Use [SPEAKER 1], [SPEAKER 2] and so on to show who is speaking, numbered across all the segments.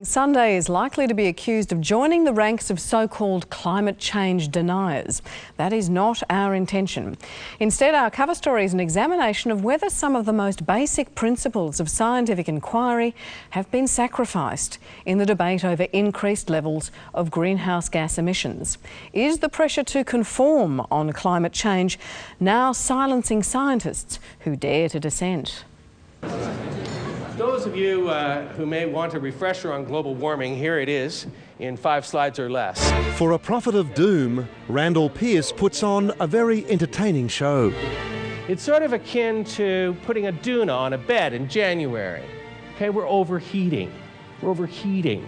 [SPEAKER 1] Sunday is likely to be accused of joining the ranks of so-called climate change deniers. That is not our intention. Instead, our cover story is an examination of whether some of the most basic principles of scientific inquiry have been sacrificed in the debate over increased levels of greenhouse gas emissions. Is the pressure to conform on climate change now silencing scientists who dare to dissent?
[SPEAKER 2] Those of you who may want a refresher on global warming, here it is in 5 slides or less.
[SPEAKER 3] For a prophet of doom, Randall Pearce puts on a very entertaining show.
[SPEAKER 2] It's sort of akin to putting a doona on a bed in January. Okay, we're overheating. We're overheating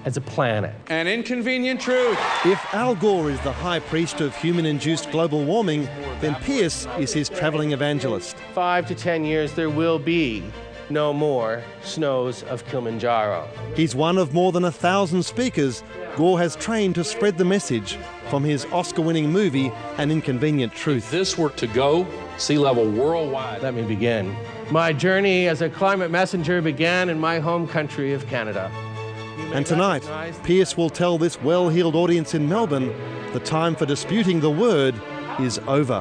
[SPEAKER 2] as a planet.
[SPEAKER 4] An inconvenient truth.
[SPEAKER 3] If Al Gore is the high priest of human-induced global warming, then Pearce is his travelling evangelist.
[SPEAKER 2] 5 to 10 years, there will be no more snows of Kilimanjaro.
[SPEAKER 3] He's one of more than 1,000 speakers Gore has trained to spread the message from his Oscar-winning movie, An Inconvenient Truth.
[SPEAKER 5] If this were to go sea level worldwide.
[SPEAKER 2] Let me begin. My journey as a climate messenger began in my home country of Canada.
[SPEAKER 3] And tonight, Pearce will tell this well-heeled audience in Melbourne the time for disputing the word is over.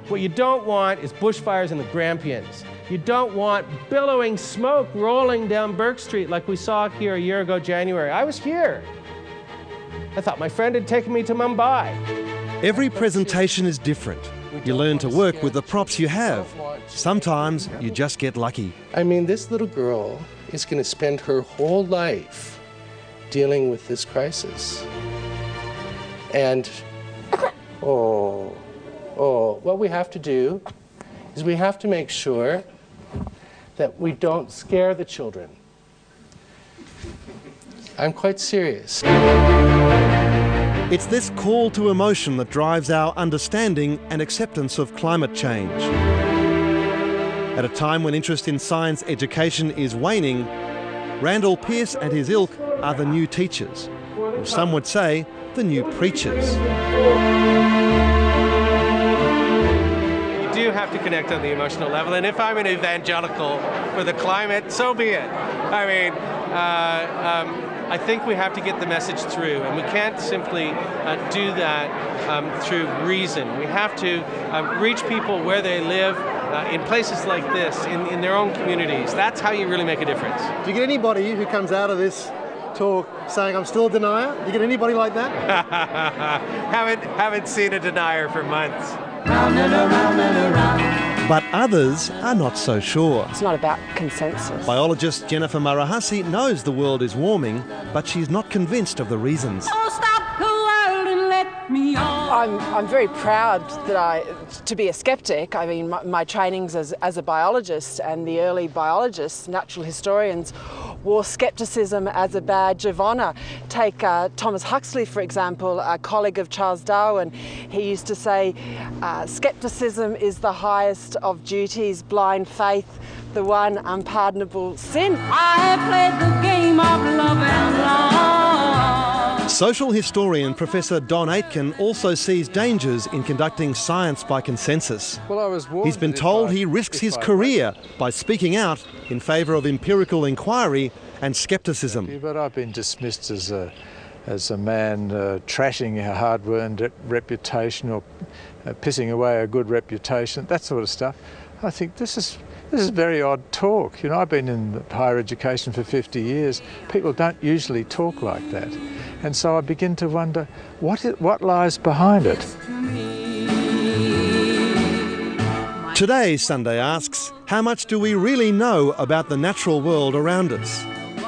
[SPEAKER 2] What you don't want is bushfires in the Grampians. You don't want billowing smoke rolling down Burke Street like we saw here a year ago, January. I was here. I thought my friend had taken me to Mumbai.
[SPEAKER 3] Every presentation is different. You learn to work with the props you have. Sometimes you just get lucky.
[SPEAKER 2] I mean, this little girl is going to spend her whole life dealing with this crisis. And, what we have to do is we have to make sure that we don't scare the children. I'm quite serious.
[SPEAKER 3] It's this call to emotion that drives our understanding and acceptance of climate change. At a time when interest in science education is waning, Randall Pearce and his ilk are the new teachers, or some would say the new preachers.
[SPEAKER 2] You have to connect on the emotional level, and if I'm an evangelical for the climate, so be it. I mean, I think we have to get the message through, and we can't simply do that through reason. We have to reach people where they live, in places like this, in their own communities. That's how you really make a difference.
[SPEAKER 6] Do you get anybody who comes out of this talk saying I'm still a denier? Do you get anybody like that?
[SPEAKER 2] haven't seen a denier for months.
[SPEAKER 7] Round and around and around.
[SPEAKER 3] But others are not so sure.
[SPEAKER 8] It's not about consensus.
[SPEAKER 3] Biologist Jennifer Marahasi knows the world is warming, but she's not convinced of the reasons.
[SPEAKER 7] Oh, stop the world and let me on.
[SPEAKER 8] I'm very proud to be a skeptic. I mean, my training's as a biologist, and the early biologists, natural historians, wore skepticism as a badge of honour. Take Thomas Huxley, for example, a colleague of Charles Darwin. He used to say, skepticism is the highest of duties, blind faith, the one unpardonable sin.
[SPEAKER 7] I have played the game of love and law.
[SPEAKER 3] Social historian Professor Don Aitken also sees dangers in conducting science by consensus. He's been told he risks his career by speaking out in favour of empirical inquiry and scepticism.
[SPEAKER 9] But I've been dismissed as a man trashing a hard-earned reputation or pissing away a good reputation, that sort of stuff. I think this is very odd talk. You know, I've been in higher education for 50 years. People don't usually talk like that. And so I begin to wonder, what lies behind it?
[SPEAKER 3] Today, Sunday asks, how much do we really know about the natural world around us?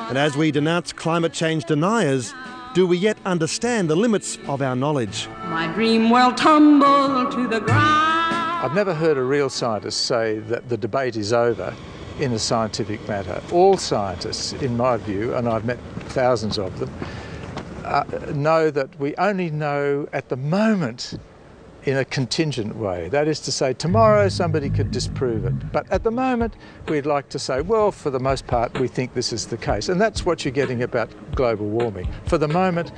[SPEAKER 3] And as we denounce climate change deniers, do we yet understand the limits of our knowledge?
[SPEAKER 7] My dream will tumble to the ground.
[SPEAKER 9] I've never heard a real scientist say that the debate is over in a scientific matter. All scientists, in my view, and I've met thousands of them, know that we only know at the moment in a contingent way. That is to say, tomorrow somebody could disprove it. But at the moment, we'd like to say, well, for the most part, we think this is the case. And that's what you're getting about global warming. For the moment,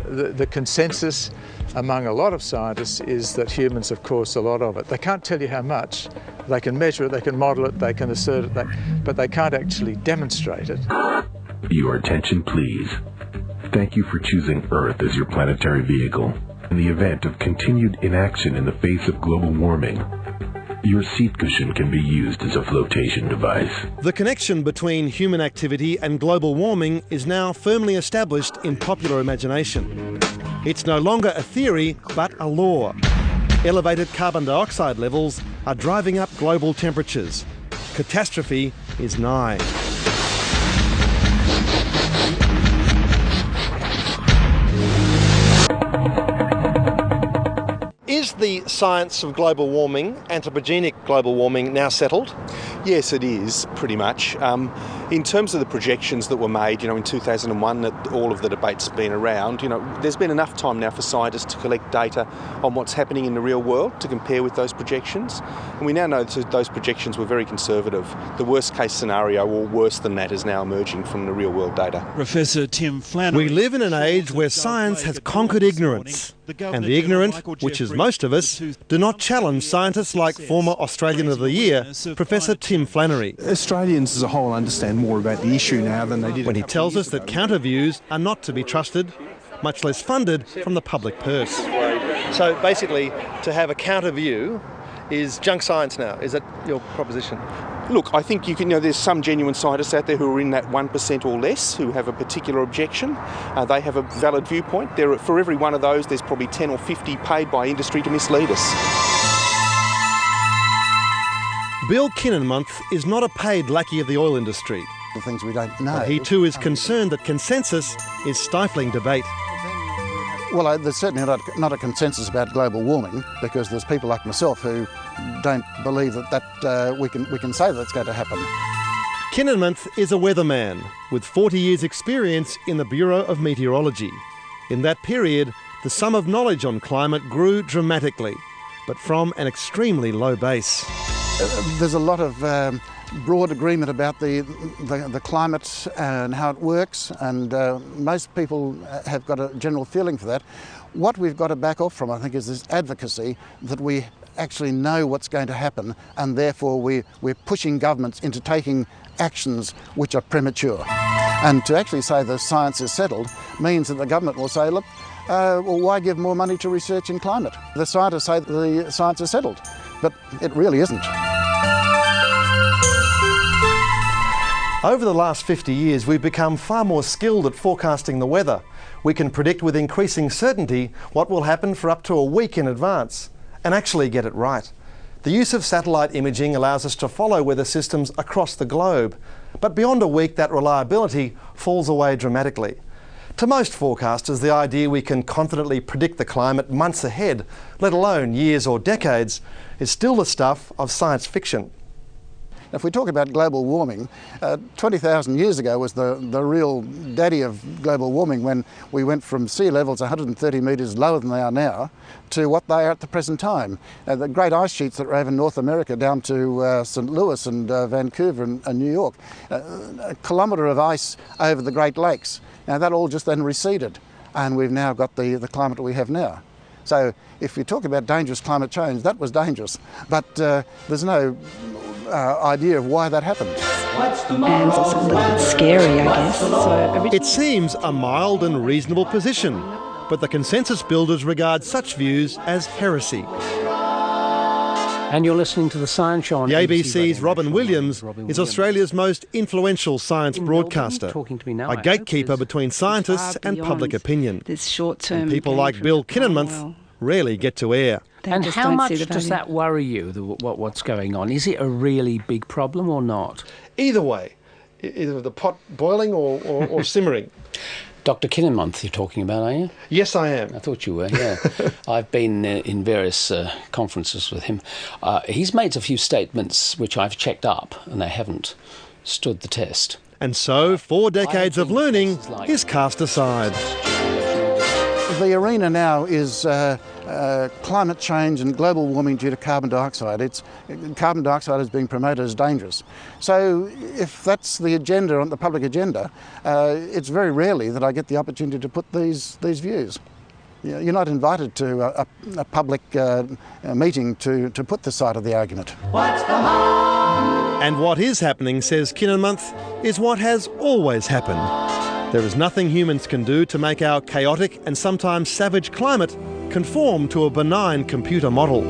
[SPEAKER 9] the consensus among a lot of scientists is that humans have caused a lot of it. They can't tell you how much. They can measure it, they can model it, they can assert it, but they can't actually demonstrate it.
[SPEAKER 10] Your attention, please. Thank you for choosing Earth as your planetary vehicle. In the event of continued inaction in the face of global warming, your seat cushion can be used as a flotation device.
[SPEAKER 3] The connection between human activity and global warming is now firmly established in popular imagination. It's no longer a theory, but a law. Elevated carbon dioxide levels are driving up global temperatures. Catastrophe is nigh. Is the science of global warming, anthropogenic global warming, now settled?
[SPEAKER 11] Yes, it is, pretty much. In terms of the projections that were made, in 2001, that all of the debate's been around, there's been enough time now for scientists to collect data on what's happening in the real world to compare with those projections. And we now know that those projections were very conservative. The worst case scenario, or worse than that, is now emerging from the real world data.
[SPEAKER 12] Professor Tim Flannery.
[SPEAKER 3] We live in an age where science has conquered ignorance. And the ignorant, which is most of us, do not challenge scientists like former Australian of the Year, Professor Tim Flannery.
[SPEAKER 13] Australians as a whole understand more about the issue now than they did
[SPEAKER 3] when he tells us that counter views are not to be trusted, much less funded from the public purse. So basically, to have a counter view is junk science now. Is that your proposition?
[SPEAKER 11] Look, I think there's some genuine scientists out there who are in that 1% or less who have a particular objection. They have a valid viewpoint. For every one of those, there's probably 10 or 50 paid by industry to mislead us.
[SPEAKER 3] Bill Kinnenmonth is not a paid lackey of the oil industry.
[SPEAKER 14] The things we don't know.
[SPEAKER 3] But he too is concerned that consensus is stifling debate.
[SPEAKER 14] Well, there's certainly not a consensus about global warming, because there's people like myself who don't believe that we can say that's going to happen.
[SPEAKER 3] Kinnenmonth is a weatherman with 40 years' experience in the Bureau of Meteorology. In that period, the sum of knowledge on climate grew dramatically, but from an extremely low base.
[SPEAKER 14] There's a lot of broad agreement about the climate and how it works, and most people have got a general feeling for that. What we've got to back off from, I think, is this advocacy that we actually know what's going to happen, and therefore we're pushing governments into taking actions which are premature. And to actually say the science is settled means that the government will say, look, well, why give more money to research in climate? The scientists say that the science is settled, but it really isn't.
[SPEAKER 3] Over the last 50 years, we've become far more skilled at forecasting the weather. We can predict with increasing certainty what will happen for up to a week in advance, and actually get it right. The use of satellite imaging allows us to follow weather systems across the globe, but beyond a week that reliability falls away dramatically. To most forecasters, the idea we can confidently predict the climate months ahead, let alone years or decades, is still the stuff of science fiction.
[SPEAKER 14] If we talk about global warming, 20,000 years ago was the real daddy of global warming, when we went from sea levels 130 metres lower than they are now to what they are at the present time. The great ice sheets that were over North America down to St Louis and Vancouver and New York, a kilometre of ice over the Great Lakes. Now that all just then receded, and we've now got the climate we have now. So if you talk about dangerous climate change, that was dangerous, but there's no idea of why that happened.
[SPEAKER 15] And it's a little bit scary, I guess.
[SPEAKER 3] It seems a mild and reasonable position, but the consensus builders regard such views as heresy.
[SPEAKER 16] And you're listening to The Science Show on
[SPEAKER 3] the ABC's Robin Williams is Australia's most influential science broadcaster, a gatekeeper between scientists and public opinion. And people like Bill Kinnenmonth rarely get to air.
[SPEAKER 16] And how much does that worry you, what's going on? Is it a really big problem or not?
[SPEAKER 3] Either way, either the pot boiling or simmering.
[SPEAKER 16] Dr. Kinnenmonth you're talking about, are you?
[SPEAKER 3] Yes, I am.
[SPEAKER 16] I thought you were, yeah. I've been in various conferences with him. He's made a few statements which I've checked up, and they haven't stood the test.
[SPEAKER 3] And so 4 decades of learning is cast aside.
[SPEAKER 14] The arena now is climate change and global warming due to carbon dioxide. Carbon dioxide is being promoted as dangerous. So if that's the agenda, on the public agenda, it's very rarely that I get the opportunity to put these views. You're not invited to a public meeting to put this side of the argument.
[SPEAKER 7] What's the harm?
[SPEAKER 3] And what is happening, says Kinnenmuth, is what has always happened. There is nothing humans can do to make our chaotic and sometimes savage climate conform to a benign computer model.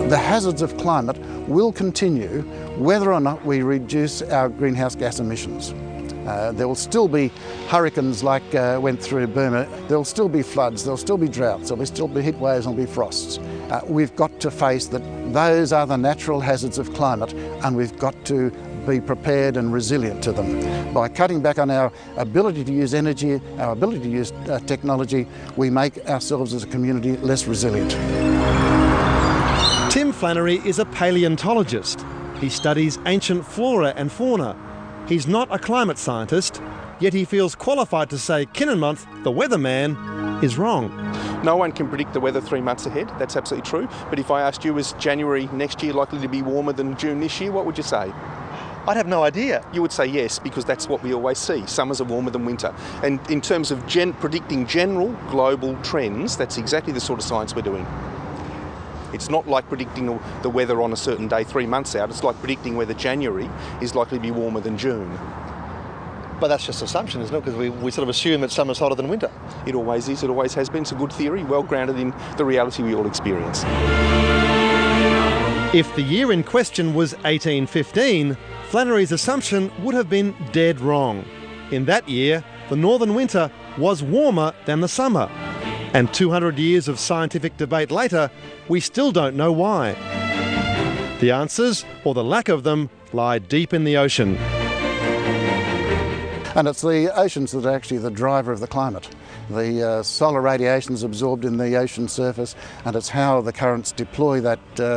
[SPEAKER 14] The hazards of climate will continue whether or not we reduce our greenhouse gas emissions. There will still be hurricanes like went through Burma. There will still be floods, there will still be droughts, there will still be heat waves, there will be frosts. We've got to face that those are the natural hazards of climate, and we've got to be prepared and resilient to them. By cutting back on our ability to use energy, our ability to use technology, we make ourselves as a community less resilient.
[SPEAKER 3] Tim Flannery is a paleontologist. He studies ancient flora and fauna. He's not a climate scientist, yet he feels qualified to say Kinnenmuth, the weatherman, is wrong.
[SPEAKER 11] No one can predict the weather 3 months ahead, that's absolutely true. But if I asked you, is January next year likely to be warmer than June this year, what would you say?
[SPEAKER 6] I'd have no idea.
[SPEAKER 11] You would say yes, because that's what we always see. Summers are warmer than winter. And in terms of predicting general global trends, that's exactly the sort of science we're doing. It's not like predicting the weather on a certain day 3 months out. It's like predicting whether January is likely to be warmer than June.
[SPEAKER 6] But that's just assumption, isn't it? Because we sort of assume that summer's hotter than winter.
[SPEAKER 11] It always is. It always has been. It's a good theory, well grounded in the reality we all experience.
[SPEAKER 3] If the year in question was 1815, Flannery's assumption would have been dead wrong. In that year, the northern winter was warmer than the summer. And 200 years of scientific debate later, we still don't know why. The answers, or the lack of them, lie deep in the ocean.
[SPEAKER 14] And it's the oceans that are actually the driver of the climate. The solar radiation is absorbed in the ocean surface, and it's how the currents deploy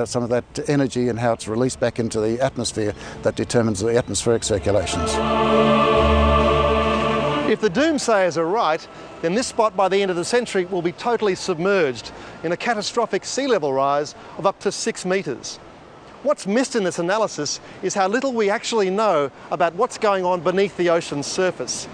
[SPEAKER 14] some of that energy and how it's released back into the atmosphere that determines the atmospheric circulations.
[SPEAKER 6] If the doomsayers are right, then this spot by the end of the century will be totally submerged in a catastrophic sea level rise of up to 6 metres. What's missed in this analysis is how little we actually know about what's going on beneath the ocean's surface.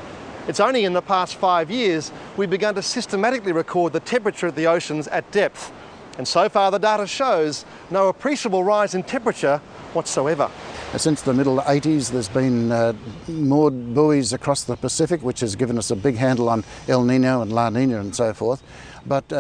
[SPEAKER 6] It's only in the past 5 years we've begun to systematically record the temperature of the oceans at depth. And so far the data shows no appreciable rise in temperature whatsoever.
[SPEAKER 14] Since the middle 80s, there's been moored buoys across the Pacific, which has given us a big handle on El Nino and La Nina and so forth. But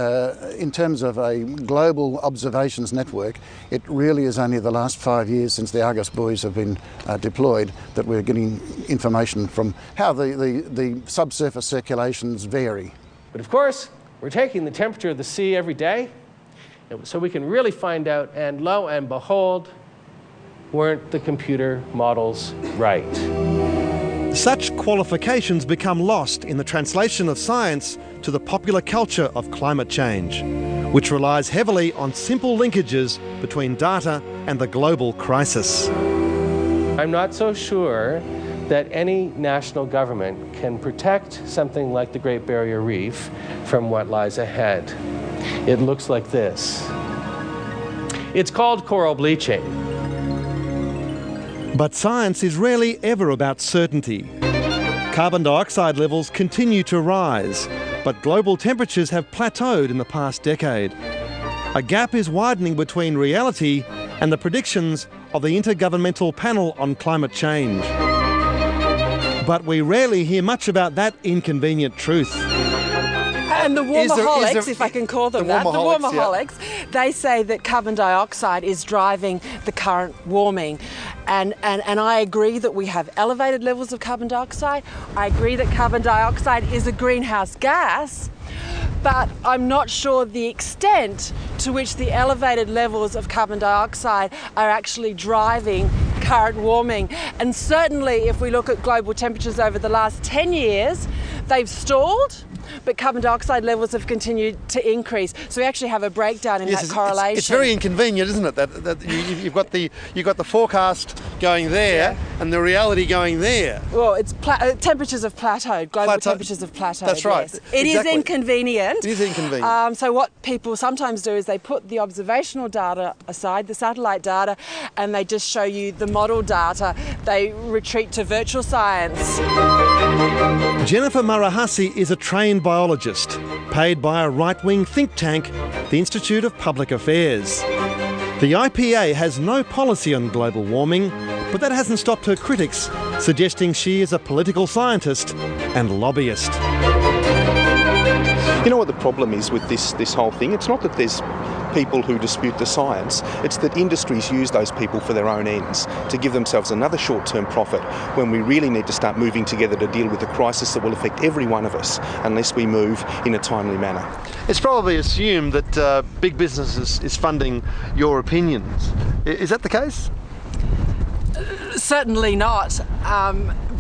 [SPEAKER 14] in terms of a global observations network, it really is only the last 5 years since the Argus buoys have been deployed that we're getting information from how the subsurface circulations vary.
[SPEAKER 2] But of course, we're taking the temperature of the sea every day, so we can really find out, and lo and behold, weren't the computer models right?
[SPEAKER 3] Such qualifications become lost in the translation of science to the popular culture of climate change, which relies heavily on simple linkages between data and the global crisis.
[SPEAKER 2] I'm not so sure that any national government can protect something like the Great Barrier Reef from what lies ahead. It looks like this. It's called coral bleaching.
[SPEAKER 3] But science is rarely ever about certainty. Carbon dioxide levels continue to rise, but global temperatures have plateaued in the past decade. A gap is widening between reality and the predictions of the Intergovernmental Panel on Climate Change. But we rarely hear much about that inconvenient truth.
[SPEAKER 8] And the warmaholics, if I can call them that, the warmaholics, they say that carbon dioxide is driving the current warming. And I agree that we have elevated levels of carbon dioxide. I agree that carbon dioxide is a greenhouse gas, but I'm not sure the extent to which the elevated levels of carbon dioxide are actually driving current warming. And certainly if we look at global temperatures over the last 10 years, they've stalled, but carbon dioxide levels have continued to increase. So we actually have a breakdown in that correlation.
[SPEAKER 6] It's very inconvenient, isn't it? That you've got the forecast going there and the reality going there.
[SPEAKER 8] Well, it's temperatures have plateaued. Global temperatures have plateaued.
[SPEAKER 6] That's right.
[SPEAKER 8] Yes. It is inconvenient.
[SPEAKER 6] It is inconvenient.
[SPEAKER 8] So what people sometimes do is they put the observational data aside, the satellite data, and they just show you the model data. They retreat to virtual science.
[SPEAKER 3] Jennifer Marahasi is a trained biologist, paid by a right-wing think tank, the Institute of Public Affairs. The IPA has no policy on global warming, But that hasn't stopped her critics, suggesting she is a political scientist and lobbyist.
[SPEAKER 11] You know what the problem is with this whole thing? It's not that there's people who dispute the science, it's that industries use those people for their own ends, to give themselves another short-term profit, when we really need to start moving together to deal with a crisis that will affect every one of us unless we move in a timely manner.
[SPEAKER 6] It's probably assumed that big business is funding your opinions. Is that the case?
[SPEAKER 8] Certainly not.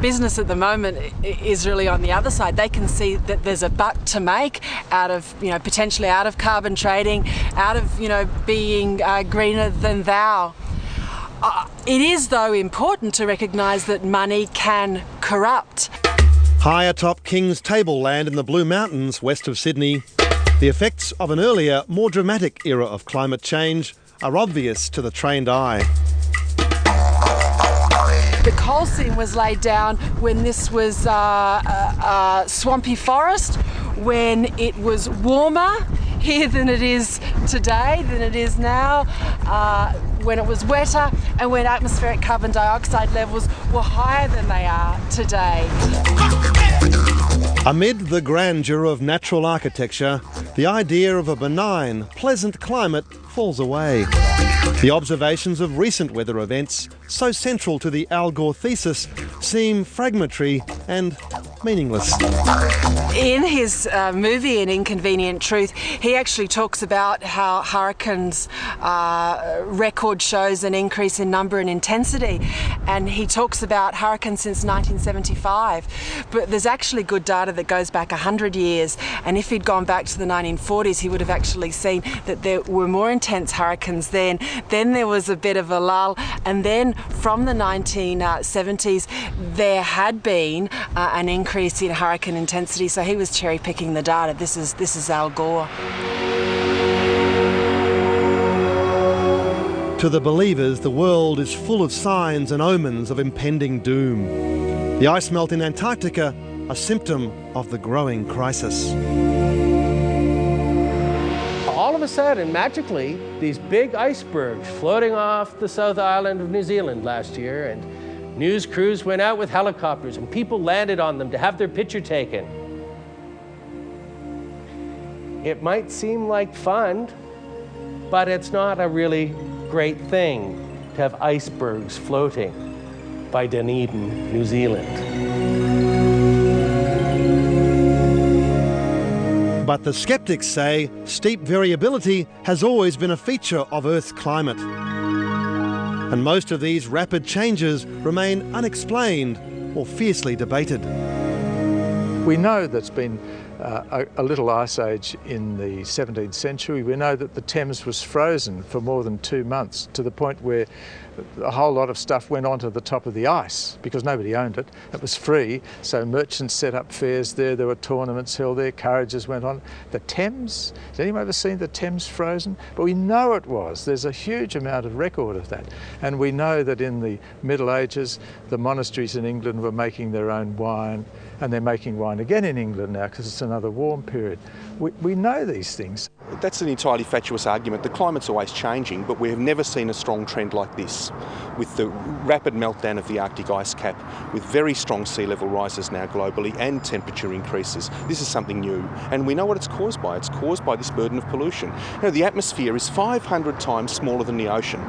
[SPEAKER 8] Business at the moment is really on the other side. They can see that there's a buck to make out of, potentially out of carbon trading, out of, being greener than thou. It is, though, important to recognise that money can corrupt.
[SPEAKER 3] High atop King's Tableland in the Blue Mountains west of Sydney, the effects of an earlier, more dramatic era of climate change are obvious to the trained eye.
[SPEAKER 8] The coal seam was laid down when this was swampy forest, when it was warmer here than it is today, than it is now, when it was wetter, and when atmospheric carbon dioxide levels were higher than they are today.
[SPEAKER 3] Amid the grandeur of natural architecture, the idea of a benign, pleasant climate falls away. The observations of recent weather events, so central to the Al Gore thesis, seem fragmentary and meaningless.
[SPEAKER 8] In his movie An Inconvenient Truth, he actually talks about how hurricanes record shows an increase in number and intensity, and he talks about hurricanes since 1975, but there's actually good data that goes back 100 years, and if he'd gone back to the 1940s, he would have actually seen that there were more intense hurricanes then there was a bit of a lull, and then from the 1970s there had been an increase in hurricane intensity, so he was cherry picking the data. This is Al Gore.
[SPEAKER 3] To the believers, the world is full of signs and omens of impending doom. The ice melt in Antarctica, a symptom of the growing crisis.
[SPEAKER 2] All of a sudden, magically, these big icebergs floating off the South Island of New Zealand last year, and news crews went out with helicopters and people landed on them to have their picture taken. It might seem like fun, but it's not a really great thing to have icebergs floating by Dunedin, New Zealand.
[SPEAKER 3] But the skeptics say steep variability has always been a feature of Earth's climate. And most of these rapid changes remain unexplained or fiercely debated.
[SPEAKER 9] We know there's been a little ice age in the 17th century. We know that the Thames was frozen for more than 2 months, to the point where a whole lot of stuff went onto the top of the ice because nobody owned it. It was free, so merchants set up fairs there. There were tournaments held there, carriages went on. The Thames, has anyone ever seen the Thames frozen? But we know it was. There's a huge amount of record of that. And we know that in the Middle Ages, the monasteries in England were making their own wine, and they're making wine again in England now because it's another warm period. We know these things.
[SPEAKER 11] That's an entirely fatuous argument. The climate's always changing, but we have never seen a strong trend like this, with the rapid meltdown of the Arctic ice cap, with very strong sea level rises now globally and temperature increases. This is something new, and we know what it's caused by. It's caused by this burden of pollution. The atmosphere is 500 times smaller than the ocean,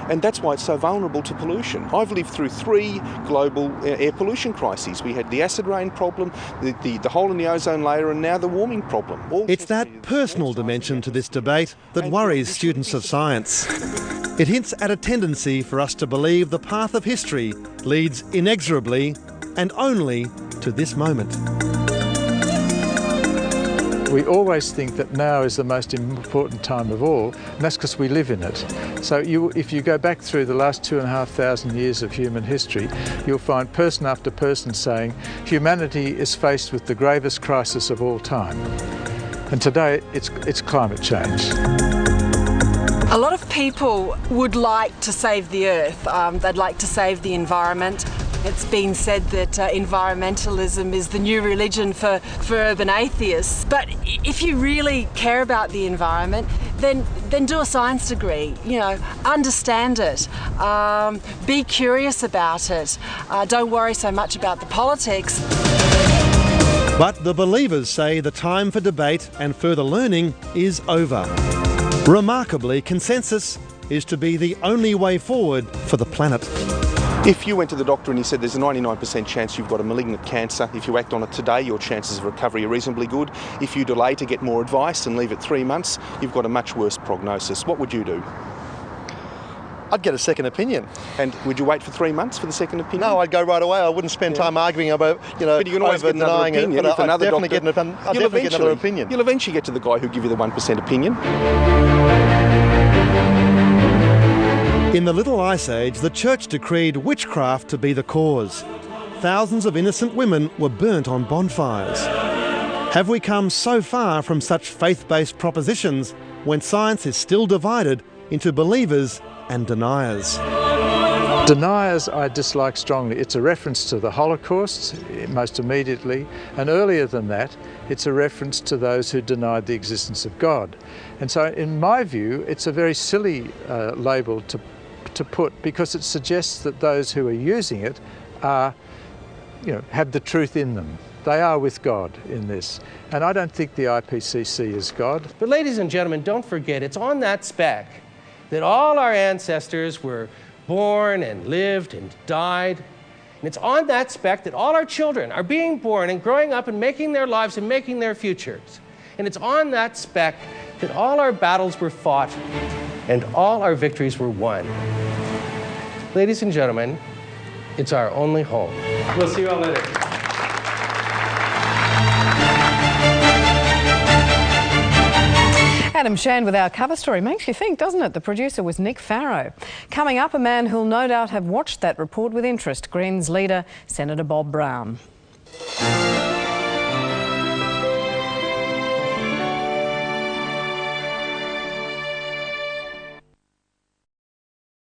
[SPEAKER 11] and that's why it's so vulnerable to pollution. I've lived through 3 global air pollution crises. We had the acid rain problem, the hole in the ozone layer, and now the warming problem.
[SPEAKER 3] It's that personal dimension to this debate that worries students of science. It hints at a tendency for us to believe the path of history leads inexorably and only to this moment.
[SPEAKER 9] We always think that now is the most important time of all, and that's because we live in it. So if you go back through the last 2,500 years of human history, you'll find person after person saying humanity is faced with the gravest crisis of all time. And today it's climate change.
[SPEAKER 8] A lot of people would like to save the earth. They'd like to save the environment. It's been said that environmentalism is the new religion for urban atheists. But if you really care about the environment, then do a science degree. You know, understand it, be curious about it. Don't worry so much about the politics.
[SPEAKER 3] But the believers say the time for debate and further learning is over. Remarkably, consensus is to be the only way forward for the planet.
[SPEAKER 11] If you went to the doctor and he said there's a 99% chance you've got a malignant cancer, if you act on it today, your chances of recovery are reasonably good. If you delay to get more advice and leave it 3 months, you've got a much worse prognosis. What would you do?
[SPEAKER 6] I'd get a second opinion.
[SPEAKER 11] And would you wait for 3 months for the second opinion?
[SPEAKER 6] No, I'd go right away. I wouldn't spend time arguing about,
[SPEAKER 11] but you can always get another opinion. If another doctor,
[SPEAKER 6] get another opinion.
[SPEAKER 11] You'll eventually get to the guy who'll give you the 1% opinion.
[SPEAKER 3] In the Little Ice Age, the church decreed witchcraft to be the cause. Thousands of innocent women were burnt on bonfires. Have we come so far from such faith-based propositions when science is still divided into believers and deniers?
[SPEAKER 9] Deniers I dislike strongly. It's a reference to the Holocaust, most immediately, and earlier than that, it's a reference to those who denied the existence of God. And so, in my view, it's a very silly label to put, because it suggests that those who are using it are, have the truth in them. They are with God in this. And I don't think the IPCC is God.
[SPEAKER 2] But ladies and gentlemen, don't forget, it's on that spec that all our ancestors were born and lived and died. And it's on that spec that all our children are being born and growing up and making their lives and making their futures. And it's on that spec that all our battles were fought and all our victories were won. Ladies and gentlemen, it's our only home. We'll see you all later.
[SPEAKER 1] Adam Shand with our cover story. Makes you think, doesn't it? The producer was Nick Farrow. Coming up, a man who'll no doubt have watched that report with interest, Greens leader, Senator Bob Brown.